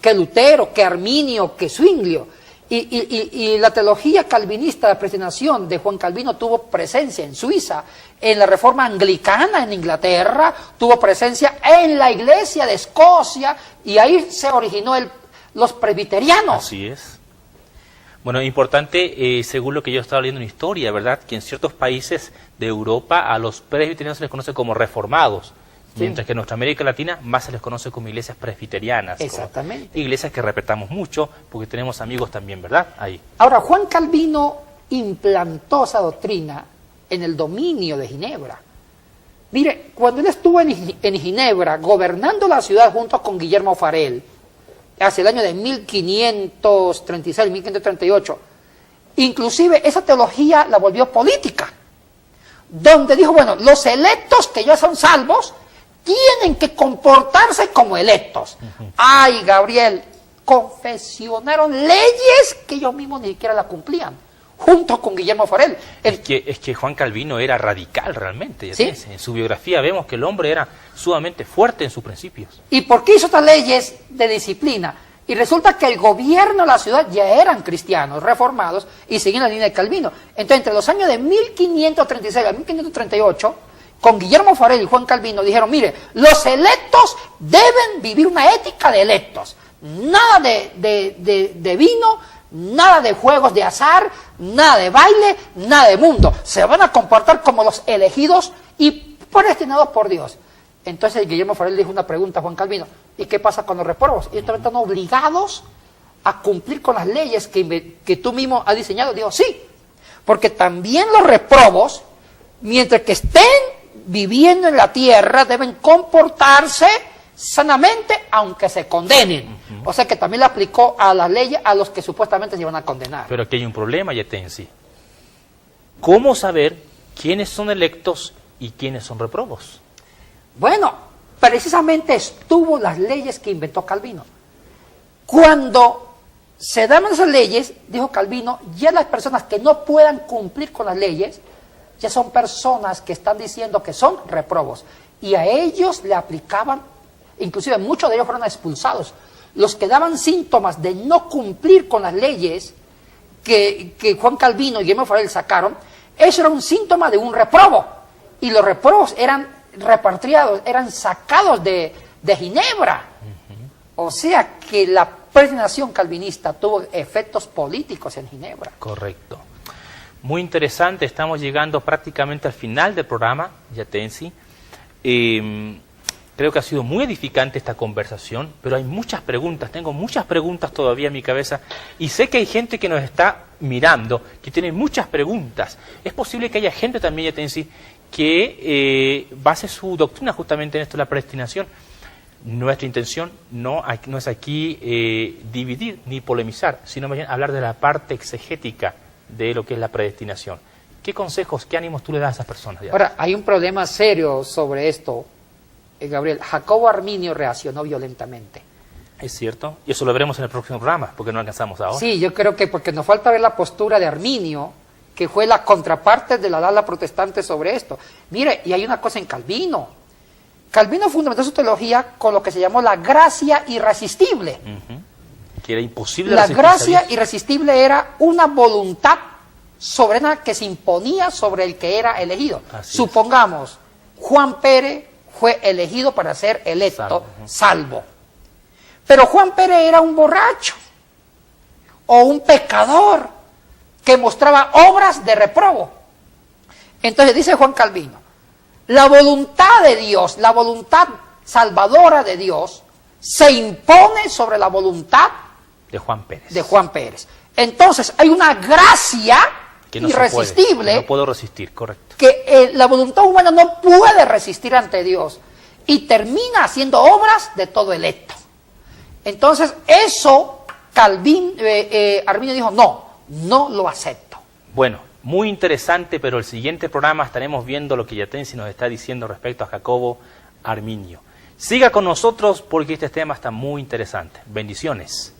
Que Lutero, que Arminio, que Zwinglio. Y la teología calvinista de la predestinación de Juan Calvino tuvo presencia en Suiza, en la Reforma Anglicana en Inglaterra, tuvo presencia en la Iglesia de Escocia, y ahí se originó los presbiterianos. Así es. Bueno, importante, según lo que yo estaba leyendo en historia, ¿verdad?, que en ciertos países de Europa a los presbiterianos se les conoce como reformados, sí, mientras que en nuestra América Latina más se les conoce como iglesias presbiterianas. Exactamente. Iglesias que respetamos mucho, porque tenemos amigos también, ¿verdad?, ahí. Ahora, Juan Calvino implantó esa doctrina en el dominio de Ginebra. Mire, cuando él estuvo en Ginebra, gobernando la ciudad junto con Guillermo Farel, hacia el año de 1536, 1538, inclusive esa teología la volvió política, donde dijo, bueno, los electos que ya son salvos tienen que comportarse como electos. Ay, Gabriel, confeccionaron leyes que ellos mismos ni siquiera las cumplían, junto con Guillermo Farel. Es que Juan Calvino era radical realmente. ¿Sí? En su biografía vemos que el hombre era sumamente fuerte en sus principios. ¿Y por qué hizo estas leyes de disciplina? Y resulta que el gobierno de la ciudad ya eran cristianos, reformados, y seguían la línea de Calvino. Entonces, entre los años de 1536 a 1538, con Guillermo Farel y Juan Calvino dijeron, mire, los electos deben vivir una ética de electos. Nada de vino, nada de juegos de azar, nada de baile, nada de mundo. Se van a comportar como los elegidos y predestinados por Dios. Entonces Guillermo Farel dijo una pregunta a Juan Calvino, ¿y qué pasa con los reprobos? Ellos también están obligados a cumplir con las leyes que tú mismo has diseñado. Digo, sí, porque también los reprobos, mientras que estén viviendo en la tierra, deben comportarse sanamente, aunque se condenen. O sea que también le aplicó a las leyes a los que supuestamente se iban a condenar. Pero aquí hay un problema, Yatensi. ¿Cómo saber quiénes son electos y quiénes son reprobos? Bueno, precisamente estuvo las leyes que inventó Calvino. Cuando se daban esas leyes, dijo Calvino, ya las personas que no puedan cumplir con las leyes, ya son personas que están diciendo que son reprobos. Y a ellos le aplicaban, inclusive muchos de ellos fueron expulsados. Los que daban síntomas de no cumplir con las leyes que Juan Calvino y Guillermo Farel sacaron, eso era un síntoma de un reprobo. Y los reprobos eran repatriados, eran sacados de Ginebra. O sea que la predestinación calvinista tuvo efectos políticos en Ginebra. Correcto. Muy interesante, estamos llegando prácticamente al final del programa, Yatensi. Creo que ha sido muy edificante esta conversación, pero hay muchas preguntas, tengo muchas preguntas todavía en mi cabeza y sé que hay gente que nos está mirando, que tiene muchas preguntas. Es posible que haya gente también, Yatensi, que base su doctrina justamente en esto de la predestinación. Nuestra intención no es aquí dividir ni polemizar, sino más bien hablar de la parte exegética de lo que es la predestinación. ¿Qué consejos, qué ánimos tú le das a esas personas? Ahora, hay un problema serio sobre esto, Gabriel. Jacobo Arminio reaccionó violentamente. Es cierto, y eso lo veremos en el próximo programa, porque no alcanzamos ahora. Sí, yo creo que porque nos falta ver la postura de Arminio, que fue la contraparte de la ala protestante sobre esto. Mire, y hay una cosa en Calvino. Calvino fundamentó su teología con lo que se llamó la gracia irresistible. Que era imposible la gracia irresistible era una voluntad soberana que se imponía sobre el que era elegido. Supongamos, Juan Pérez fue elegido para ser electo, salvo. Pero Juan Pérez era un borracho o un pecador que mostraba obras de reprobo. Entonces dice Juan Calvino, la voluntad de Dios, la voluntad salvadora de Dios, se impone sobre la voluntad de Juan Pérez. Entonces hay una gracia que no irresistible. No puedo resistir, correcto. Que la voluntad humana no puede resistir ante Dios y termina haciendo obras de todo electo. Entonces eso Arminio dijo, no lo acepto. Bueno, muy interesante, pero el siguiente programa estaremos viendo lo que Yatensi nos está diciendo respecto a Jacobo Arminio. Siga con nosotros porque este tema está muy interesante. Bendiciones.